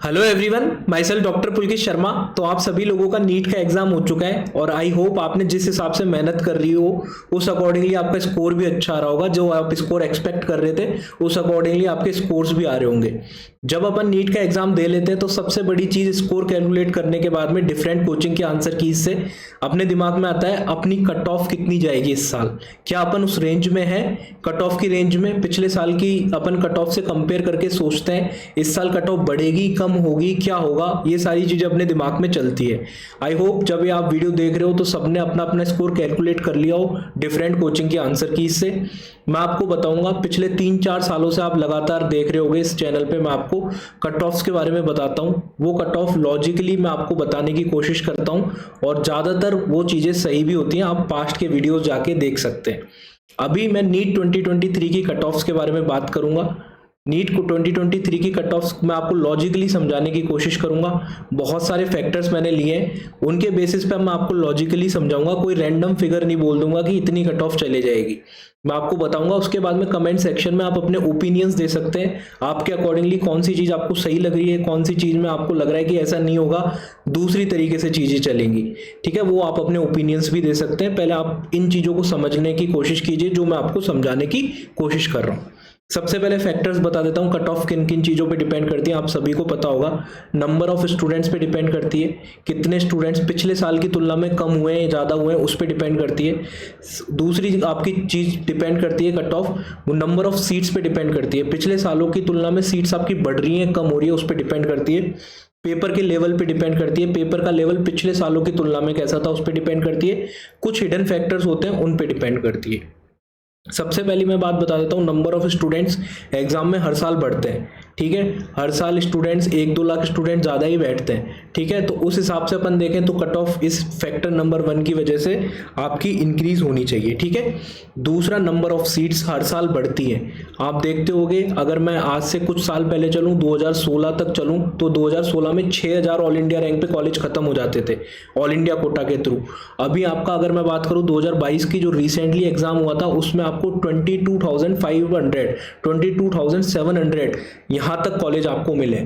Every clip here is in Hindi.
Hello everyone, myself doctor Pulkit Sharma. तो आप सभी लोगों का नीट का एग्जाम हो चुका है और आई होप आपने जिस हिसाब से मेहनत कर रही हो उस अकॉर्डिंगली आपका स्कोर भी अच्छा आ रहा होगा। जो आप स्कोर एक्सपेक्ट कर रहे थे उस अकॉर्डिंगली आपके स्कोर्स भी आ रहे होंगे। जब अपन नीट का एग्जाम दे लेते हैं तो सबसे बड़ी चीज स्कोर कैलकुलेट करने के बाद में डिफरेंट कोचिंग के आंसर कीज से अपने दिमाग में आता है अपनी कट ऑफ कितनी जाएगी इस साल, क्या अपन उस रेंज में है, कट ऑफ की रेंज में। पिछले साल की अपन कट ऑफ से कंपेयर करके सोचते हैं इस साल कट ऑफ बढ़ेगी, कम होगी, क्या होगा, ये सारी चीजें अपने दिमाग में चलती है। आई होप जब ये आप वीडियो देख रहे हो तो सबने अपना अपना स्कोर कैलकुलेट कर लिया हो डिफरेंट कोचिंग के आंसर कीज से। मैं आपको बताऊंगा, पिछले 3-4 सालों से आप लगातार देख रहे होंगे इस चैनल पे, मैं आपको कट ऑफ्स के बारे में बताता हूं। वो कट ऑफ लॉजिकली मैं आपको बताने की कोशिश करता हूं और ज्यादातर वो चीजें सही भी होती हैं। आप पास्ट के वीडियोस जाके देख सकते हैं। अभी मैं नीट 2023 की कट ऑफ्स के बारे में बात करूंगा। नीट को 2023 की कट ऑफ्स मैं आपको लॉजिकली समझाने की कोशिश करूंगा। बहुत सारे फैक्टर्स मैंने लिए हैं, उनके बेसिस पे मैं आपको लॉजिकली समझाऊंगा। कोई रैंडम फिगर नहीं बोल दूंगा कि इतनी कट ऑफ चले जाएगी, मैं आपको बताऊंगा। उसके बाद में कमेंट सेक्शन में आप अपने ओपिनियंस दे सकते हैं, आपके अकॉर्डिंगली कौन सी चीज आपको सही लग रही है, कौन सी चीज में आपको लग रहा है कि ऐसा नहीं होगा, दूसरी तरीके से चीजें चलेंगी। ठीक है, वो आप अपने ओपिनियंस भी दे सकते हैं। पहले आप इन चीजों को समझने की कोशिश कीजिए जो मैं आपको समझाने की कोशिश कर रहा हूँ। सबसे पहले फैक्टर्स बता देता हूं, कट ऑफ किन किन चीजों पे डिपेंड करती है। आप सभी को पता होगा, नंबर ऑफ स्टूडेंट्स पे डिपेंड करती है, कितने स्टूडेंट्स पिछले साल की तुलना में कम हुए हैं ज्यादा हुए हैं उस पे डिपेंड करती है। दूसरी आपकी चीज डिपेंड करती है कट ऑफ, वो नंबर ऑफ सीट्स पे डिपेंड करती है, पिछले सालों की तुलना में सीट्स आपकी बढ़ रही है कम हो रही है उस पर डिपेंड करती है। पेपर के लेवल पे डिपेंड करती है, पेपर का लेवल पिछले सालों की तुलना में कैसा था उस पर डिपेंड करती है। कुछ हिडन फैक्टर्स होते हैं उन पे डिपेंड करती है। सबसे पहली मैं बात बता देता हूँ, नंबर ऑफ स्टूडेंट्स एग्जाम में हर साल बढ़ते हैं। ठीक है, हर साल स्टूडेंट्स 1-2 लाख स्टूडेंट ज़्यादा ही बैठते हैं। ठीक है, तो उस हिसाब से अपन देखें तो कट ऑफ इस फैक्टर नंबर 1 की वजह से आपकी इंक्रीज होनी चाहिए। ठीक है, दूसरा नंबर ऑफ सीट्स हर साल बढ़ती है। आप देखते होंगे, अगर मैं आज से कुछ साल पहले चलूँ 2016 तक चलूँ तो 2016 में 6000 ऑल इंडिया रैंक पे कॉलेज खत्म हो जाते थे ऑल इंडिया कोटा के थ्रू। अभी आपका अगर मैं बात करूँ 2022 की जो रिसेंटली एग्जाम हुआ था उसमें आपको 22,500 22,700 यहाँ तक कॉलेज आपको मिले।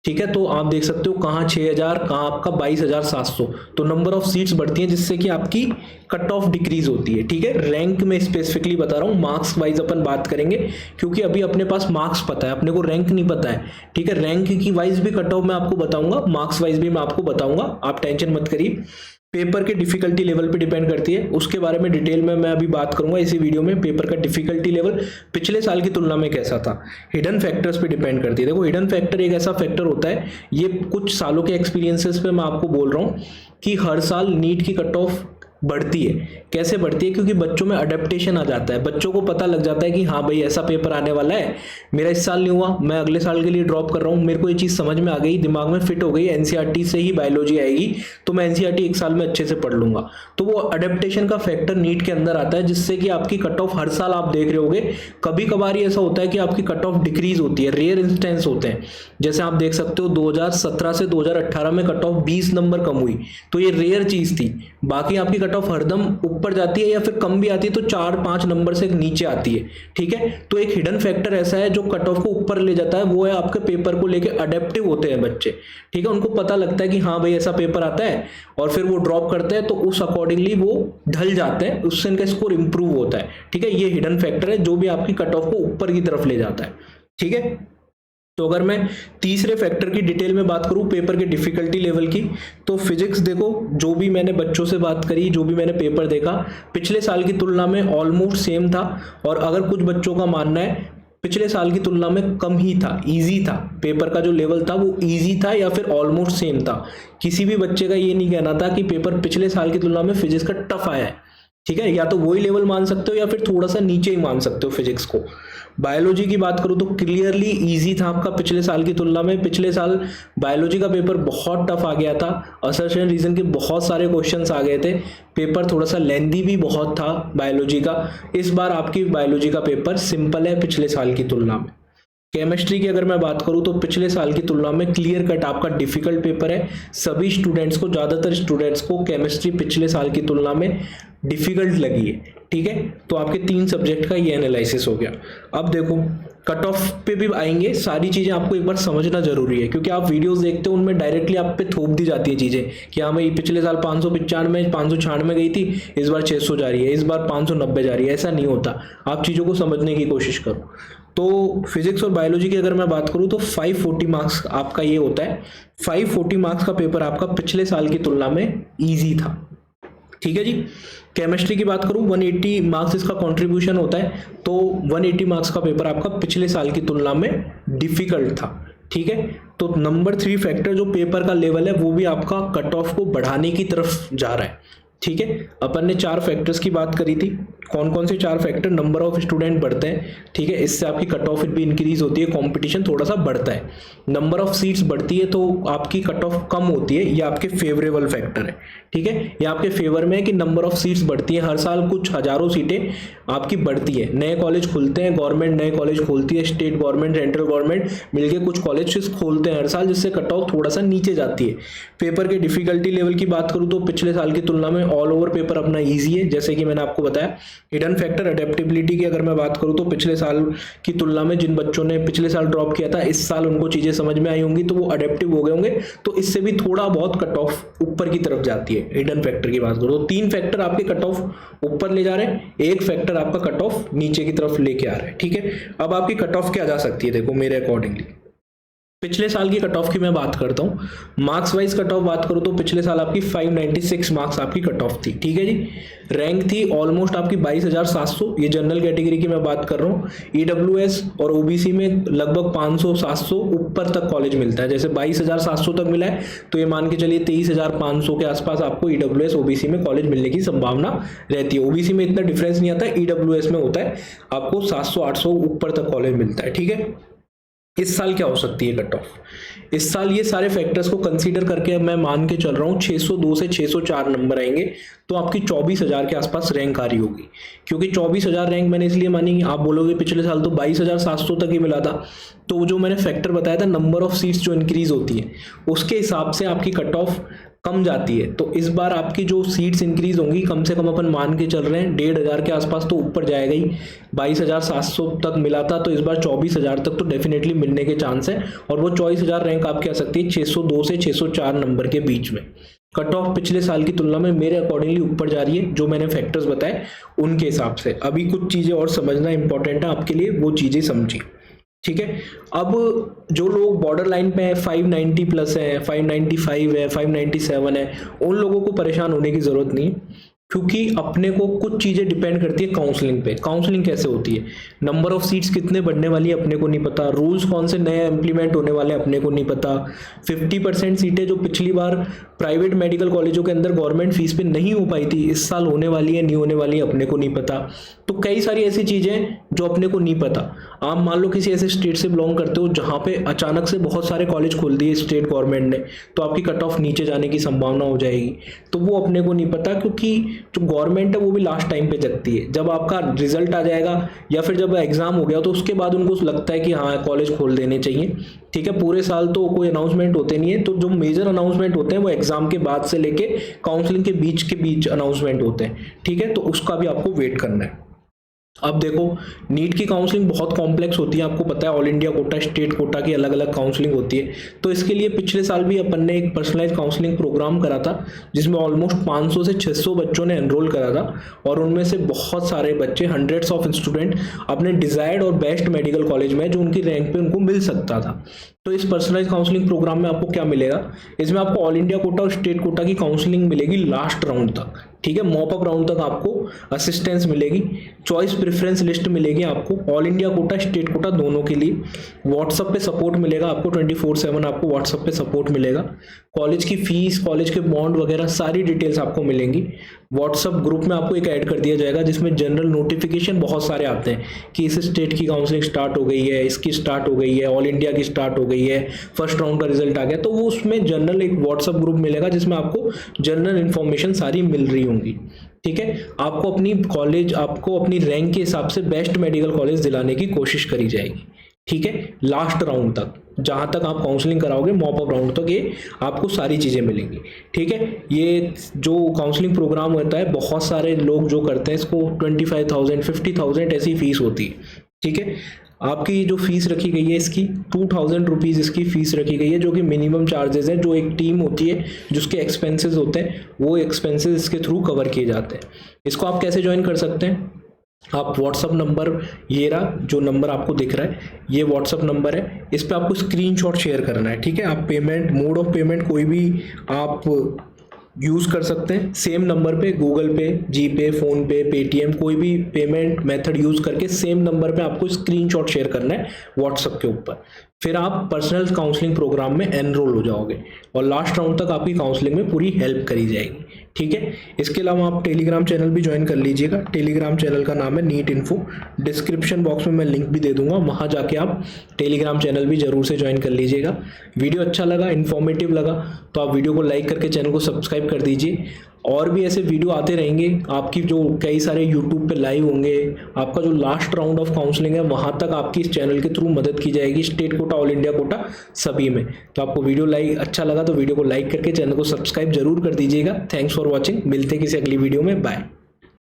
ठीक है, तो आप देख सकते हो कहाँ 6000, कहाँ आपका 22,700। तो नंबर ऑफ सीट्स बढ़ती हैं जिससे कि आपकी कट ऑफ डिक्रीज होती है। ठीक है, रैंक में स्पेसिफिकली बता रहा हूँ, मार्क्स वाइज अपन बात करेंगे क्योंकि अभी अपने पास मार्क्स पता है, अपने को रैंक नहीं पता है। ठीक है, रैंक की वाइज भी कट ऑफ मैं आपको बताऊंगा, मार्क्स वाइज भी मैं आपको बताऊंगा, आप टेंशन मत करिए। पेपर के डिफिकल्टी लेवल पे डिपेंड करती है, उसके बारे में डिटेल में मैं अभी बात करूंगा इसी वीडियो में। पेपर का डिफिकल्टी लेवल पिछले साल की तुलना में कैसा था। हिडन फैक्टर्स पे डिपेंड करती है। देखो, हिडन फैक्टर एक ऐसा फैक्टर होता है, ये कुछ सालों के एक्सपीरियंसेस पे मैं आपको बोल रहा हूँ कि हर साल नीट की कट ऑफ बढ़ती है। कैसे बढ़ती है? क्योंकि बच्चों में अडेप्टेशन आ जाता है, बच्चों को पता लग जाता है कि हाँ भाई ऐसा पेपर आने वाला है, मेरा इस साल नहीं हुआ, मैं अगले साल के लिए ड्रॉप कर रहा हूँ, मेरे को ये चीज़ समझ में आ गई, दिमाग में फिट हो गई, एनसीईआरटी से ही बायोलॉजी आएगी तो मैं एनसीईआरटी एक साल में अच्छे से पढ़ लूंगा। तो वो अडेप्टेशन का फैक्टर नीट के अंदर आता है जिससे कि आपकी कट ऑफ हर साल आप देख रहे होगे। कभी कभार ही ऐसा होता है कि आपकी कट ऑफ डिक्रीज होती है, रेयर इंस्टेंस होते हैं। जैसे आप देख सकते हो 2017 से 2018 में कट ऑफ 20 नंबर कम हुई, तो ये रेयर चीज थी। बाकी आपकी कट ऑफ हरदम ऊपर जाती है या फिर कम भी आती है तो 4-5 नंबर से नीचे आती है। ठीक है, तो एक हिडन फैक्टर ऐसा है जो कट ऑफ को ऊपर ले जाता है, वो है आपके पेपर को लेके अडेप्टिव होते हैं बच्चे। ठीक है, उनको पता लगता है कि हाँ भाई ऐसा पेपर आता है और फिर वो ड्रॉप करते हैं तो उस अकॉर्डिंगली वो ढल जाते हैं, उससे इनका स्कोर इंप्रूव होता है। ठीक है, ये हिडन फैक्टर है जो भी आपकी कट ऑफ को ऊपर की तरफ ले जाता है। ठीक है, तो अगर मैं तीसरे फैक्टर की डिटेल में बात करूं पेपर के डिफिकल्टी लेवल की, तो फिजिक्स देखो, जो भी मैंने बच्चों से बात करी, जो भी मैंने पेपर देखा, पिछले साल की तुलना में ऑलमोस्ट सेम था। और अगर कुछ बच्चों का मानना है पिछले साल की तुलना में कम ही था, इजी था, पेपर का जो लेवल था वो इजी था या फिर ऑलमोस्ट सेम था। किसी भी बच्चे का ये नहीं कहना था कि पेपर पिछले साल की तुलना में फिजिक्स का टफ आया है। ठीक है, या तो वही लेवल मान सकते हो या फिर थोड़ा सा नीचे ही मान सकते हो फिजिक्स को। बायोलॉजी की बात करूँ तो क्लियरली इजी था आपका पिछले साल की तुलना में। पिछले साल बायोलॉजी का पेपर बहुत टफ आ गया था, असर्शन रीजन के बहुत सारे क्वेश्चंस आ गए थे, पेपर थोड़ा सा लेंदी भी बहुत था बायोलॉजी का। इस बार आपकी बायोलॉजी का पेपर सिंपल है पिछले साल की तुलना में। केमिस्ट्री की अगर मैं बात करूं तो पिछले साल की तुलना में क्लियर कट आपका डिफिकल्ट पेपर है। सभी स्टूडेंट्स को, ज़्यादातर स्टूडेंट्स को केमिस्ट्री पिछले साल की तुलना में डिफिकल्ट लगी है। ठीक है, तो आपके 3 सब्जेक्ट का ये एनालिसिस हो गया। अब देखो कट ऑफ पे भी आएंगे, सारी चीज़ें आपको एक बार समझना जरूरी है, क्योंकि आप वीडियोस देखते हो उनमें डायरेक्टली आप पे थोप दी जाती है चीज़ें कि हाँ भाई पिछले साल 595 गई थी, इस बार 600 जा रही है, इस बार 590 जा रही है। ऐसा नहीं होता, आप चीज़ों को समझने की कोशिश करो। तो फिजिक्स और बायोलॉजी की अगर मैं बात करूँ तो 540 मार्क्स आपका ये होता है। 540 मार्क्स का पेपर आपका पिछले साल की तुलना में ईजी था, ठीक है जी। केमिस्ट्री की बात करूं 180 मार्क्स इसका कंट्रीब्यूशन होता है, तो 180 मार्क्स का पेपर आपका पिछले साल की तुलना में डिफिकल्ट था, ठीक है। तो नंबर 3 फैक्टर जो पेपर का लेवल है वो भी आपका कट ऑफ को बढ़ाने की तरफ जा रहा है, ठीक है। अपन ने 4 फैक्टर्स की बात करी थी, कौन कौन से 4 फैक्टर? नंबर ऑफ स्टूडेंट बढ़ते हैं, ठीक है, इससे आपकी कट ऑफ भी इंक्रीज होती है, कंपटीशन थोड़ा सा बढ़ता है। नंबर ऑफ सीट्स बढ़ती है तो आपकी कट ऑफ कम होती है, ये आपके फेवरेबल फैक्टर है, ठीक है। ये आपके फेवर में है कि नंबर ऑफ सीट्स बढ़ती है, हर साल कुछ हजारों सीटें आपकी बढ़ती है, नए कॉलेज खुलते हैं, गवर्नमेंट नए कॉलेज खोलती है, स्टेट गवर्नमेंट सेंट्रल गवर्नमेंट मिलकर कुछ कॉलेज खोलते हैं हर साल, जिससे कट ऑफ थोड़ा सा नीचे जाती है। पेपर के डिफिकल्टी लेवल की बात करूँ तो पिछले साल की तुलना में ऑल ओवर पेपर अपना ईजी है, जैसे कि मैंने आपको बताया। हिडन फैक्टर अडेप्टेबिलिटी की अगर मैं बात करूँ तो पिछले साल की तुलना में जिन बच्चों ने पिछले साल ड्रॉप किया था, इस साल उनको चीजें समझ में आई होंगी तो वो अडेप्टिव हो गए होंगे, तो इससे भी थोड़ा बहुत कट ऑफ ऊपर की तरफ जाती है। हिडन फैक्टर की बात करो तो 3 फैक्टर आपके कट ऑफ ऊपर ले जा रहे हैं, 1 फैक्टर आपका कट ऑफ नीचे की तरफ लेके आ रहा है, ठीक है। अब आपकी कट ऑफ क्या जा सकती है, देखो मेरे अकॉर्डिंगली पिछले साल की कट ऑफ की मैं बात करता हूं, मार्क्स वाइज कट ऑफ बात करूं तो पिछले साल आपकी 596 मार्क्स आपकी कट ऑफ थी, ठीक है जी। रैंक थी ऑलमोस्ट आपकी 22,700, ये जनरल कैटेगरी की मैं बात कर रहा हूँ। ईडब्ल्यूएस और ओबीसी में लगभग 500-700 ऊपर तक कॉलेज मिलता है, जैसे 22,700 तक मिला है तो ये मान के चलिए 23,500 के आसपास आपको ईडब्ल्यूएस ओबीसी में कॉलेज मिलने की संभावना रहती है। ओबीसी में इतना डिफरेंस नहीं आता है, ईडब्ल्यूएस में होता है आपको 700-800 ऊपर तक कॉलेज मिलता है, ठीक है। इस साल क्या हो सकती है कट ऑफ? इस साल ये सारे फैक्टर्स को कंसीडर करके मैं मान के चल रहा हूँ 602 से 604 नंबर आएंगे, तो आपकी 24,000 के आसपास रैंक आ रही होगी। क्योंकि 24,000 रैंक मैंने इसलिए मानी, आप बोलोगे पिछले साल तो 22,700 तक ही मिला था, तो जो मैंने फैक्टर बताया था नंबर ऑफ सीट्स जो इंक्रीज होती है उसके हिसाब से आपकी कट ऑफ कम जाती है। तो इस बार आपकी जो सीट्स इंक्रीज होंगी कम से कम अपन मान के चल रहे हैं 1,500 के आसपास तो ऊपर जाएगा ही। 22,700 तक मिला था तो इस बार 24,000 तक तो डेफिनेटली मिलने के चांस है, और वो 24,000 रैंक आपकी आ सकती है 602 से 604 नंबर के बीच में। कट ऑफ पिछले साल की तुलना में मेरे अकॉर्डिंगली ऊपर जा रही है, जो मैंने फैक्टर्स बताए उनके हिसाब से। अभी कुछ चीजें और समझना इंपॉर्टेंट है आपके लिए, वो चीजें समझिए, ठीक है। अब जो लोग बॉर्डर लाइन पे है, 590 प्लस है, 595 है, 597 है, उन लोगों को परेशान होने की जरूरत नहीं है, क्योंकि अपने को कुछ चीजें डिपेंड करती है काउंसलिंग पे। काउंसलिंग कैसे होती है, नंबर ऑफ सीट्स कितने बढ़ने वाली है अपने को नहीं पता, रूल्स कौन से नए इंप्लीमेंट होने वाले अपने को नहीं पता, 50% सीटें जो पिछली बार प्राइवेट मेडिकल कॉलेजों के अंदर गवर्नमेंट फीस पे नहीं हो पाई थी, इस साल होने वाली है नहीं होने वाली है अपने को नहीं पता। तो कई सारी ऐसी चीजें जो अपने को नहीं पता। आप मान लो किसी ऐसे स्टेट से बिलोंग करते हो जहां पे अचानक से बहुत सारे कॉलेज खोल दिए स्टेट गवर्नमेंट ने, तो आपकी कट ऑफ नीचे जाने की संभावना हो जाएगी। तो वो अपने को नहीं पता, क्योंकि जो गवर्नमेंट है वो भी लास्ट टाइम पे जगती है। जब आपका रिजल्ट आ जाएगा या फिर जब एग्जाम हो गया तो उसके बाद उनको लगता है कि हाँ कॉलेज खोल देने चाहिए, ठीक है। पूरे साल तो कोई अनाउंसमेंट होते नहीं है, तो जो मेजर अनाउंसमेंट होते हैं वो एग्जाम के बाद से लेके काउंसलिंग के बीच अनाउंसमेंट होते हैं, ठीक है। तो उसका भी आपको वेट करना है। अब देखो नीट की काउंसलिंग बहुत कॉम्प्लेक्स होती है, आपको पता है all India quota state quota की अलग अलग काउंसलिंग होती है। तो इसके लिए पिछले साल भी अपन ने एक पर्सनलाइज काउंसलिंग प्रोग्राम करा था, जिसमें ऑलमोस्ट 500 से 600 बच्चों ने एनरोल करा था, और उनमें से बहुत सारे बच्चे, हंड्रेड्स ऑफ स्टूडेंट अपने डिजायर्ड और बेस्ट मेडिकल कॉलेज में जो उनकी रैंक पे उनको मिल सकता था। तो इस पर्सनलाइज काउंसलिंग प्रोग्राम में आपको क्या मिलेगा, इसमें आपको ऑल इंडिया कोटा और स्टेट कोटा की काउंसलिंग मिलेगी लास्ट राउंड तक, ठीक है। मॉप अप राउंड तक आपको असिस्टेंस मिलेगी, चॉइस प्रेफरेंस लिस्ट मिलेगी आपको all India quota state quota दोनों के लिए। व्हाट्सएप पे सपोर्ट मिलेगा आपको 24/7, आपको व्हाट्सएप पे सपोर्ट मिलेगा। कॉलेज की फीस, कॉलेज के बॉन्ड वगैरह सारी डिटेल्स आपको मिलेंगी। व्हाट्सएप ग्रुप में आपको एक ऐड कर दिया जाएगा जिसमें जनरल नोटिफिकेशन बहुत सारे आते हैं कि इस स्टेट की काउंसलिंग स्टार्ट हो गई है, इसकी स्टार्ट हो गई है, ऑल इंडिया की स्टार्ट हो गई है, फर्स्ट राउंड का रिजल्ट आ गया। तो वो उसमें जनरल एक व्हाट्सएप ग्रुप मिलेगा जिसमें आपको जनरल इन्फॉर्मेशन सारी मिल रही होंगी, ठीक है। आपको अपनी रैंक के हिसाब से बेस्ट मेडिकल कॉलेज दिलाने की कोशिश करी जाएगी, ठीक है। लास्ट राउंड तक जहां तक आप काउंसलिंग कराओगे मॉप अप राउंड तक ये आपको सारी चीजें मिलेंगी, ठीक है। ये जो काउंसलिंग प्रोग्राम होता है बहुत सारे लोग जो करते हैं इसको 25,000 50,000 ऐसी फीस होती है, ठीक है। आपकी जो फीस रखी गई है इसकी 2000 रुपीज़ इसकी फ़ीस रखी गई है, जो कि मिनिमम चार्जेस हैं। जो एक टीम होती है जिसके एक्सपेंसेस होते हैं वो एक्सपेंसेस इसके थ्रू कवर किए जाते हैं। इसको आप कैसे ज्वाइन कर सकते हैं? आप व्हाट्सअप नंबर, ये रहा जो नंबर आपको दिख रहा है, ये व्हाट्सअप नंबर है, इस पे आपको स्क्रीनशॉट शेयर करना है, ठीक है। आप पेमेंट, मोड ऑफ पेमेंट कोई भी आप यूज़ कर सकते हैं। सेम नंबर पे गूगल पे, जी पे, फ़ोन पे, पेटीएम, कोई भी पेमेंट मेथड यूज़ करके सेम नंबर पे आपको स्क्रीनशॉट शेयर करना है व्हाट्सएप के ऊपर। फिर आप पर्सनल काउंसलिंग प्रोग्राम में एनरोल हो जाओगे और लास्ट राउंड तक आपकी काउंसलिंग में पूरी हेल्प करी जाएगी, ठीक है। इसके अलावा आप टेलीग्राम चैनल भी ज्वाइन कर लीजिएगा। टेलीग्राम चैनल का नाम है नीट इन्फो। डिस्क्रिप्शन बॉक्स में मैं लिंक भी दे दूंगा, वहाँ जाके आप टेलीग्राम चैनल भी जरूर से ज्वाइन कर लीजिएगा। वीडियो अच्छा लगा, इन्फॉर्मेटिव लगा तो आप वीडियो को लाइक करके चैनल को सब्सक्राइब कर दीजिए। और भी ऐसे वीडियो आते रहेंगे आपकी, जो कई सारे यूट्यूब पे लाइव होंगे। आपका जो लास्ट राउंड ऑफ काउंसलिंग है वहाँ तक आपकी इस चैनल के थ्रू मदद की जाएगी, state quota, all India quota, सभी में। तो आपको वीडियो लाइक अच्छा लगा तो वीडियो को लाइक करके चैनल को सब्सक्राइब जरूर कर दीजिएगा। Thanks for watching. मिलते हैं किसी अगली वीडियो में। बाय।